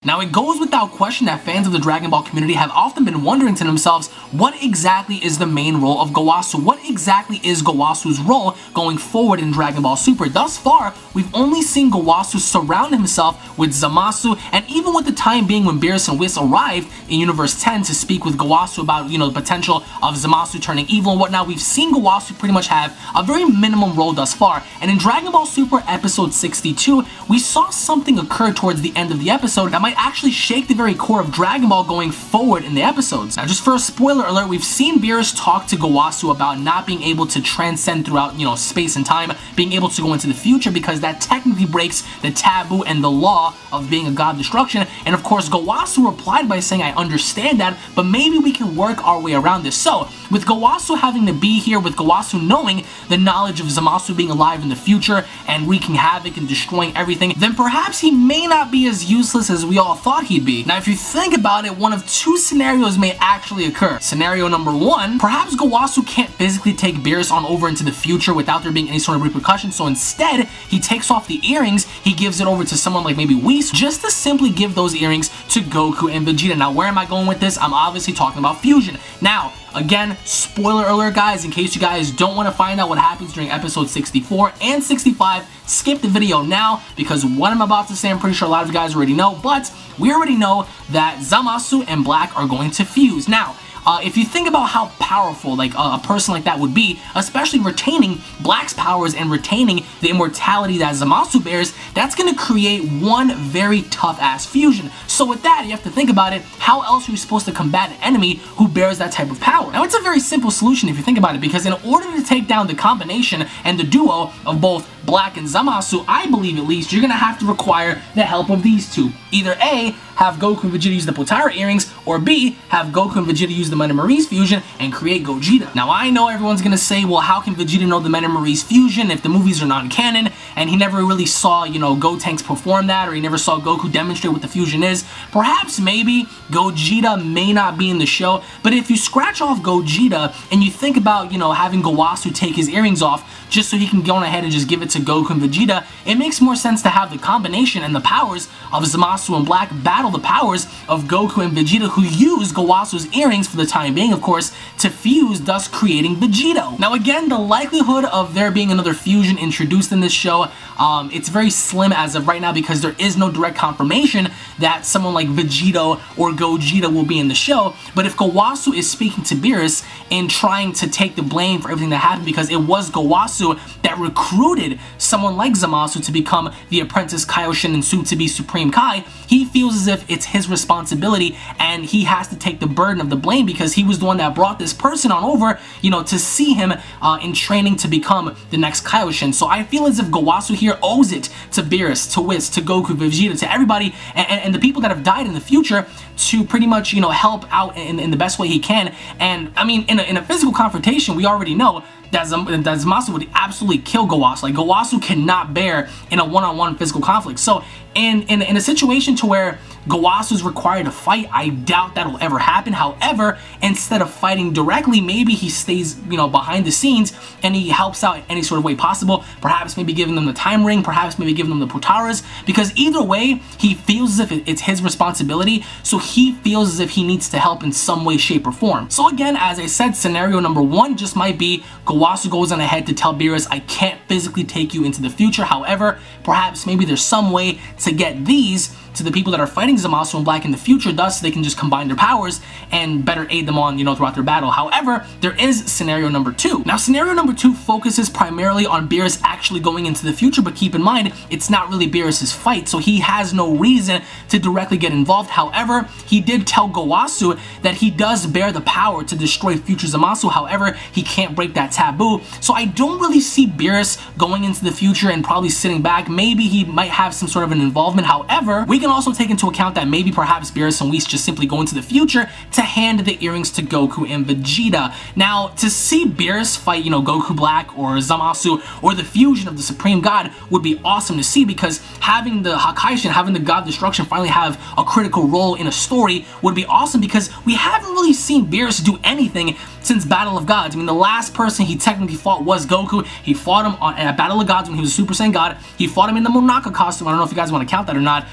Now, it goes without question that fans of the Dragon Ball community have often been wondering to themselves, what exactly is the main role of Gowasu? What exactly is Gowasu's role going forward in Dragon Ball Super? Thus far, we've only seen Gowasu surround himself with Zamasu, and even with the time being when Beerus and Whis arrived in Universe 10 to speak with Gowasu about, the potential of Zamasu turning evil and whatnot, we've seen Gowasu pretty much have a very minimum role thus far. And in Dragon Ball Super Episode 62, we saw something occur towards the end of the episode that might actually shake the very core of Dragon Ball going forward in the episodes. Now, just for a spoiler alert, we've seen Beerus talk to Gowasu about not being able to transcend throughout, space and time, being able to go into the future because that technically breaks the taboo and the law of being a god of destruction. And of course, Gowasu replied by saying, I understand that, but maybe we can work our way around this. So, with Gowasu having to be here, with Gowasu knowing the knowledge of Zamasu being alive in the future and wreaking havoc and destroying everything, then perhaps he may not be as useless as we all thought he'd be. Now, if you think about it, one of two scenarios may actually occur. Scenario number one, perhaps Gowasu can't physically take Beerus on over into the future without there being any sort of repercussion, so instead, he takes off the earrings, he gives it over to someone like maybe Whis, just to simply give those earrings to Goku and Vegeta. Now, where am I going with this? I'm obviously talking about fusion. Now, again, spoiler alert guys, in case you guys don't want to find out what happens during episode 64 and 65, skip the video now, because what I'm about to say I'm pretty sure a lot of you guys already know, but we already know that Zamasu and Black are going to fuse. Now, if you think about how powerful a person like that would be, especially retaining Black's powers and retaining the immortality that Zamasu bears, that's going to create one very tough-ass fusion. So with that, you have to think about it, how else are you supposed to combat an enemy who bears that type of power? Now, it's a very simple solution if you think about it, because in order to take down the combination and the duo of both Black and Zamasu, I believe at least, you're going to have to require the help of these two. Either A, have Goku and Vegeta use the Potara earrings, or B, have Goku and Vegeta use the Men and Maries fusion and create Gogeta. Now, I know everyone's going to say, well, how can Vegeta know the Men and Maries fusion if the movies are non-canon, and he never really saw, Gotenks perform that, or he never saw Goku demonstrate what the fusion is? Perhaps, maybe, Gogeta may not be in the show, but if you scratch off Gogeta, and you think about, having Gowasu take his earrings off, just so he can go on ahead and just give it to Goku and Vegeta, it makes more sense to have the combination and the powers of Zamasu and Black battle the powers of Goku and Vegeta, who use Gowasu's earrings for the time being, of course, to fuse, thus creating Vegito. Now again, the likelihood of there being another fusion introduced in this show, it's very slim as of right now, because there is no direct confirmation that someone like Vegito or Gogeta will be in the show. But if Gowasu is speaking to Beerus and trying to take the blame for everything that happened, because it was Gowasu that recruited someone like Zamasu to become the apprentice Kaioshin and soon to be Supreme Kai, he feels as if it's his responsibility and he has to take the burden of the blame, because he was the one that brought this person on over, to see him in training to become the next Kaioshin. So I feel as if Gowasu here owes it to Beerus, to Whis, to Goku, Vegeta, to everybody, and the people that have died in the future, to pretty much, help out in the best way he can. And I mean, in a physical confrontation, we already know that Zamasu would absolutely kill Gowasu. Like, Gowasu cannot bear in a one-on-one physical conflict. So in a situation to where Gowasu is required to fight, I doubt that'll ever happen. However, instead of fighting directly, maybe he stays, behind the scenes and he helps out in any sort of way possible. Perhaps maybe giving them the time ring, perhaps maybe giving them the Potaras, because either way, he feels as if it's his responsibility, so he feels as if he needs to help in some way, shape, or form. So again, as I said, scenario number one just might be Gowasu goes on ahead to tell Beerus, I can't physically take you into the future. However, perhaps maybe there's some way to get these to the people that are fighting Zamasu and Black in the future, thus they can just combine their powers and better aid them on, throughout their battle. However, there is scenario number two. Now, scenario number two focuses primarily on Beerus actually going into the future, but keep in mind, it's not really Beerus's fight, so he has no reason to directly get involved. However, he did tell Gowasu that he does bear the power to destroy future Zamasu. However, he can't break that taboo, so I don't really see Beerus going into the future and probably sitting back. Maybe he might have some sort of an involvement. However, we can also take into account that maybe perhaps Beerus and Whis just simply go into the future to hand the earrings to Goku and Vegeta. Now, to see Beerus fight, Goku Black or Zamasu or the fusion of the Supreme God would be awesome to see, because having the Hakaishin, having the God Destruction finally have a critical role in a story would be awesome, because we haven't really seen Beerus do anything since Battle of Gods. I mean, the last person he technically fought was Goku. He fought him at Battle of Gods when he was a Super Saiyan God. He fought him in the Monaka costume. I don't know if you guys want to count that or not.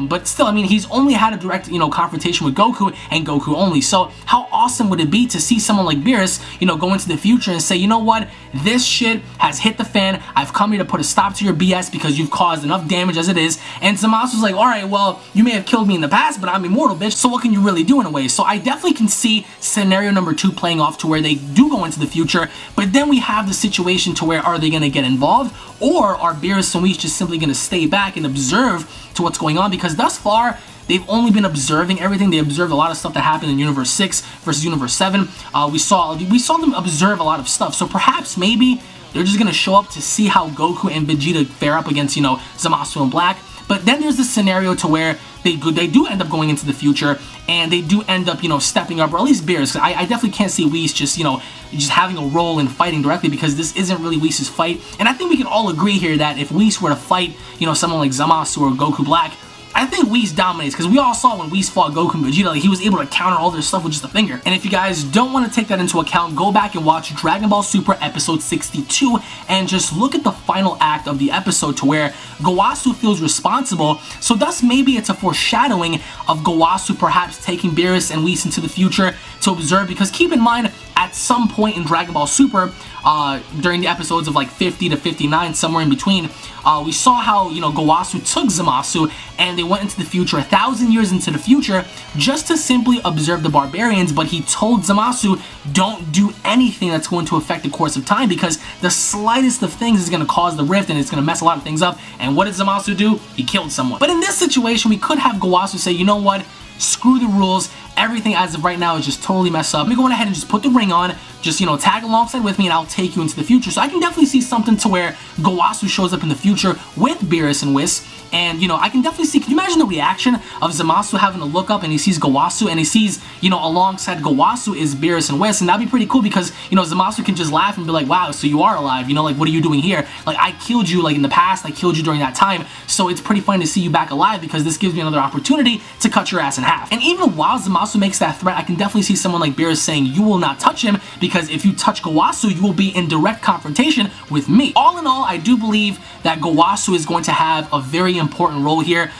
But still, I mean, he's only had a direct, confrontation with Goku and Goku only. So how awesome would it be to see someone like Beerus, go into the future and say, you know what, this shit has hit the fan. I've come here to put a stop to your BS because you've caused enough damage as it is. And Zamasu's like, alright, well, you may have killed me in the past, but I'm immortal, bitch, so what can you really do in a way? So I definitely can see scenario number 2 playing off to where they do go into the future, but then we have the situation to where are they going to get involved, or are Beerus and Whis just simply going to stay back and observe to what's going on? Because thus far, they've only been observing everything. They observed a lot of stuff that happened in Universe 6 versus Universe 7. We saw them observe a lot of stuff. So perhaps maybe they're just going to show up to see how Goku and Vegeta fare up against, Zamasu and Black. But then there's this scenario to where they do end up going into the future, and they do end up, stepping up, or at least Beerus. I definitely can't see Whis just, just having a role in fighting directly, because this isn't really Whis' fight. And I think we can all agree here that if Whis were to fight, someone like Zamasu or Goku Black, I think Whis dominates, because we all saw when Whis fought Goku and Vegeta, like, he was able to counter all their stuff with just a finger. And if you guys don't want to take that into account, go back and watch Dragon Ball Super episode 62 and just look at the final act of the episode to where Gowasu feels responsible. So thus maybe it's a foreshadowing of Gowasu perhaps taking Beerus and Whis into the future to observe, because keep in mind, at some point in Dragon Ball Super, during the episodes of like 50 to 59, somewhere in between, we saw how, Gowasu took Zamasu and they went into the future, 1,000 years into the future, just to simply observe the barbarians. But he told Zamasu, don't do anything that's going to affect the course of time, because the slightest of things is going to cause the rift and it's going to mess a lot of things up. And what did Zamasu do? He killed someone. But in this situation, we could have Gowasu say, you know what, screw the rules, everything as of right now is just totally messed up. Let me go ahead and just put the ring on, just, tag alongside with me and I'll take you into the future. So I can definitely see something to where Gowasu shows up in the future with Beerus and Whis. And, I can definitely see, can you imagine the reaction of Zamasu having to look up and he sees Gowasu and he sees, alongside Gowasu is Beerus and Whis, and that'd be pretty cool because, Zamasu can just laugh and be like, wow, so you are alive, like, what are you doing here? Like, I killed you, like, in the past, I killed you during that time, so it's pretty funny to see you back alive because this gives me another opportunity to cut your ass in half. And even while Zamasu makes that threat, I can definitely see someone like Beerus saying, you will not touch him, because if you touch Gowasu, you will be in direct confrontation with me. All in all, I do believe that Gowasu is going to have a very important role here.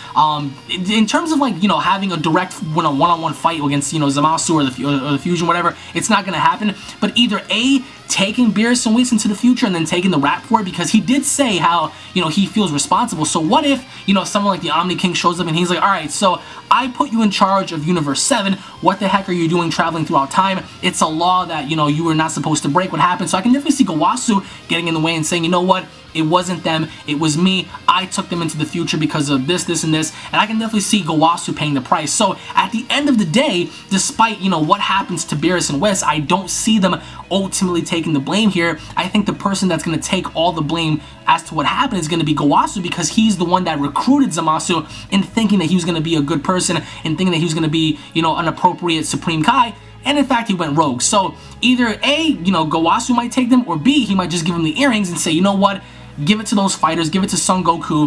In terms of, like, having a direct one-on-one fight against, Zamasu or the Fusion, whatever, it's not going to happen. But either A, taking Beerus and Whis into the future and then taking the rap for it, because he did say how, he feels responsible. So what if, someone like the Omni King shows up and he's like, alright, so I put you in charge of Universe 7, what the heck are you doing traveling throughout time? It's a law that, you were not supposed to break. What happened? So I can definitely see Gowasu getting in the way and saying, you know what, it wasn't them, it was me, I took them into the future because of this, and this, and I can definitely see Gowasu paying the price. So at the end of the day, despite, what happens to Beerus and Whis, I don't see them ultimately taking the blame here. I think the person that's going to take all the blame as to what happened is going to be Gowasu, because he's the one that recruited Zamasu in thinking that he was going to be a good person and thinking that he was going to be, an appropriate Supreme Kai. And in fact, he went rogue. So either A, Gowasu might take them, or B, he might just give him the earrings and say, you know what, give it to those fighters, give it to Son Goku,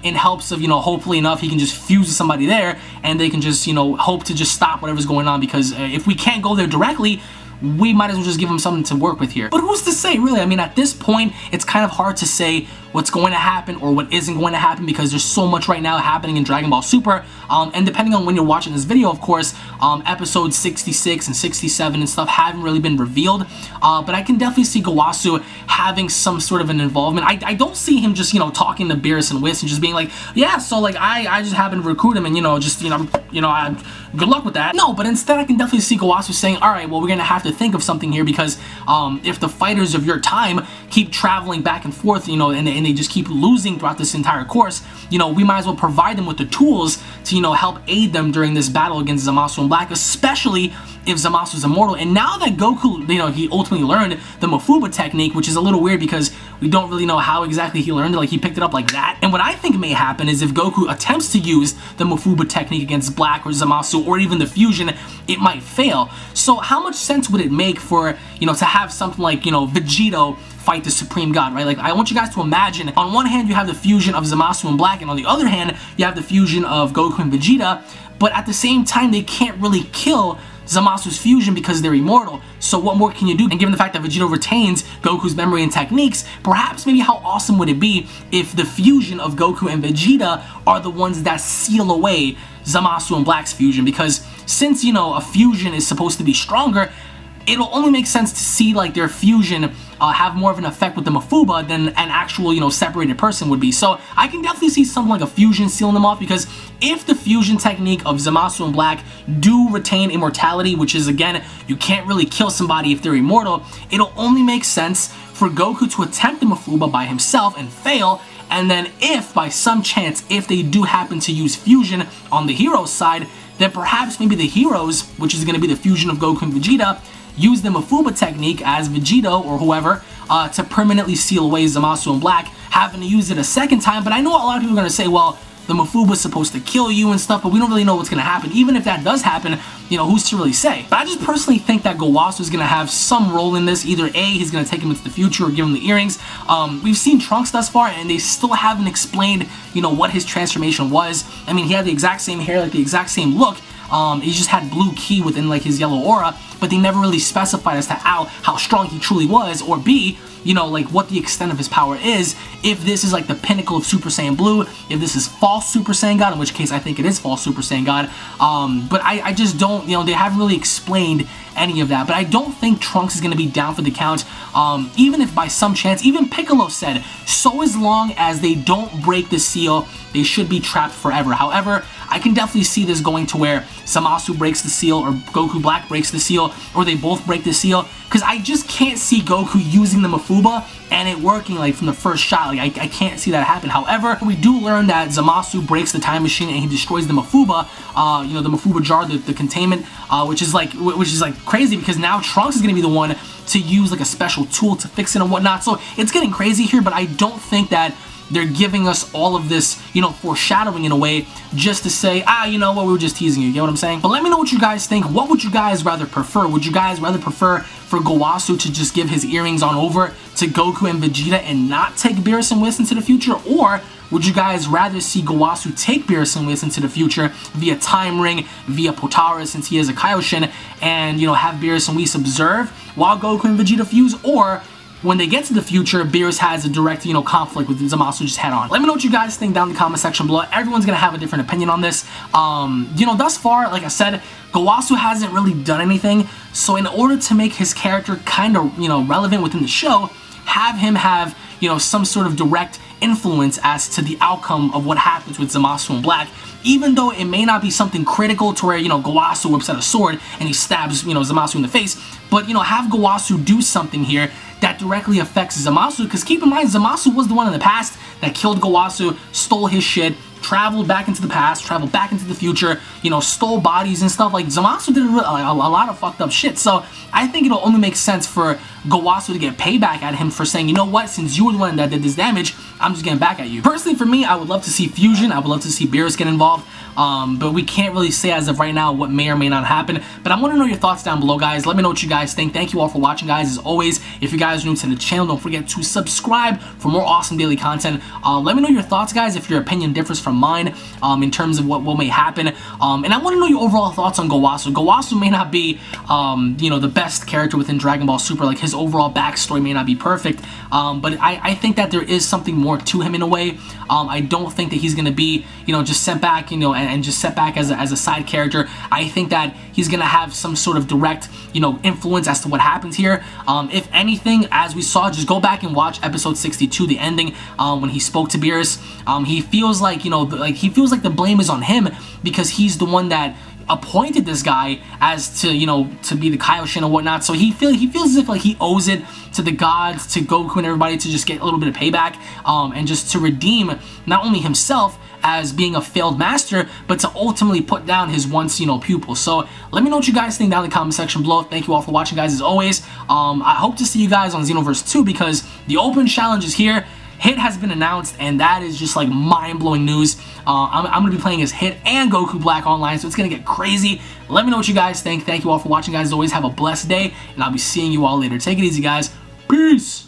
in hopes of, hopefully enough, he can just fuse with somebody there, and they can just, hope to just stop whatever's going on, because if we can't go there directly, we might as well just give him something to work with here. But who's to say, really? I mean, at this point, it's kind of hard to say what's going to happen or what isn't going to happen, because there's so much right now happening in Dragon Ball Super. And depending on when you're watching this video, of course, episodes 66 and 67 and stuff haven't really been revealed. But I can definitely see Gowasu having some sort of an involvement. I don't see him just, talking to Beerus and Whis and just being like, yeah, so like I just happened to recruit him and, good luck with that. No, but instead I can definitely see Gowasu saying, alright, well, we're going to have to think of something here, because if the fighters of your time keep traveling back and forth, and they just keep losing throughout this entire course, we might as well provide them with the tools to, help aid them during this battle against Zamasu and Black, especially if Zamasu's immortal. And now that Goku, he ultimately learned the Mafuba technique, which is a little weird because we don't really know how exactly he learned it, like he picked it up like that. And what I think may happen is if Goku attempts to use the Mafuba technique against Black or Zamasu or even the Fusion, it might fail. So how much sense would it make for, to have something like, Vegeta fight the Supreme God, right? Like, I want you guys to imagine, on one hand you have the fusion of Zamasu and Black, and on the other hand you have the fusion of Goku and Vegeta, but at the same time they can't really kill Zamasu's fusion because they're immortal. So what more can you do? And given the fact that Vegeta retains Goku's memory and techniques, perhaps maybe how awesome would it be if the fusion of Goku and Vegeta are the ones that seal away Zamasu and Black's fusion? Because since, you know, a fusion is supposed to be stronger, it'll only make sense to see like their fusion have more of an effect with the Mafuba than an actual, you know, separated person would be. So I can definitely see something like a fusion sealing them off, because if the fusion technique of Zamasu and Black do retain immortality, which is, again, you can't really kill somebody if they're immortal, it'll only make sense for Goku to attempt the Mafuba by himself and fail. And then if, by some chance, if they do happen to use fusion on the hero's side, then perhaps maybe the heroes, which is going to be the fusion of Goku and Vegeta, use the Mafuba technique as Vegeta or whoever to permanently seal away Zamasu and Black, having to use it a second time. But I know a lot of people are going to say, well, the Mafuba is supposed to kill you and stuff, but we don't really know what's going to happen. Even if that does happen, you know, who's to really say? But I just personally think that Gowasu is going to have some role in this. Either A, he's going to take him into the future or give him the earrings. We've seen Trunks thus far, and they still haven't explained, you know, what his transformation was. I mean, he had the exact same hair, like the exact same look. He just had blue ki within like his yellow aura, but they never really specified as to how strong he truly was, or B, you know, like what the extent of his power is, if this is like the pinnacle of Super Saiyan Blue, if this is false Super Saiyan God, in which case I think it is false Super Saiyan God. But I just don't, you know, they haven't really explained any of that. But I don't think Trunks is going to be down for the count, even if by some chance, even Piccolo said, so as long as they don't break the seal, they should be trapped forever. However, I can definitely see this going to where Zamasu breaks the seal, or Goku Black breaks the seal, or they both break the seal, because I just can't see Goku using the Mafuba and it working like from the first shot. Like I can't see that happen. However, we do learn that Zamasu breaks the time machine and he destroys the Mafuba, you know, the Mafuba jar, the containment, which is like crazy, because now Trunks is going to be the one to use like a special tool to fix it and whatnot. So it's getting crazy here, but I don't think that they're giving us all of this, you know, foreshadowing in a way, just to say, you know what, we were just teasing you, you get what I'm saying? But let me know what you guys think. What would you guys rather prefer? Would you guys rather prefer for Gowasu to just give his earrings on over to Goku and Vegeta and not take Beerus and Whis into the future? Or would you guys rather see Gowasu take Beerus and Whis into the future via Time Ring, via Potara, since he is a Kaioshin, and, you know, have Beerus and Whis observe while Goku and Vegeta fuse? Or when they get to the future, Beerus has a direct, you know, conflict with Zamasu just head on. Let me know what you guys think down in the comment section below. Everyone's gonna have a different opinion on this. You know, thus far, like I said, Gowasu hasn't really done anything. So in order to make his character kind of, you know, relevant within the show, have him have, you know, some sort of direct influence as to the outcome of what happens with Zamasu and Black. Even though it may not be something critical to where, you know, Gowasu whips out a sword and he stabs, you know, Zamasu in the face, but, you know, have Gowasu do something here that directly affects Zamasu, because keep in mind, Zamasu was the one in the past that killed Gowasu, stole his shit, traveled back into the past, traveled back into the future, you know, stole bodies and stuff. Like, Zamasu did a lot of fucked up shit. So I think it'll only make sense for Gowasu to get payback at him for saying, you know what, since you were the one that did this damage, I'm just getting back at you. Personally, for me, I would love to see fusion. I would love to see Beerus get involved. But we can't really say as of right now what may or may not happen. But I want to know your thoughts down below, guys. Let me know what you guys think. Thank you all for watching, guys. As always, if you guys are new to the channel, don't forget to subscribe for more awesome daily content. Let me know your thoughts, guys, if your opinion differs from mine in terms of what may happen. And I want to know your overall thoughts on Gowasu. Gowasu may not be, you know, the best character within Dragon Ball Super. Like, his overall backstory may not be perfect. But I think that there is something more to him in a way. I don't think that he's going to be, you know, just sent back, you know, and just set back as a side character. I think that he's going to have some sort of direct, you know, influence as to what happens here. If anything, as we saw, just go back and watch episode 62, the ending, when he spoke to Beerus. He feels like, you know, he feels like the blame is on him, because he's the one that appointed this guy as to, you know, to be the Kaioshin and whatnot. So he feels as if like he owes it to the gods, to Goku and everybody, to just get a little bit of payback, and just to redeem not only himself as being a failed master, but to ultimately put down his once, you know, pupil. So let me know what you guys think down in the comment section below. Thank you all for watching, guys, as always. I hope to see you guys on Xenoverse 2, because the open challenge is here. Hit has been announced, and that is just like mind-blowing news. I'm going to be playing as Hit and Goku Black online, so it's going to get crazy. Let me know what you guys think. Thank you all for watching, guys. As always, have a blessed day, and I'll be seeing you all later. Take it easy, guys. Peace!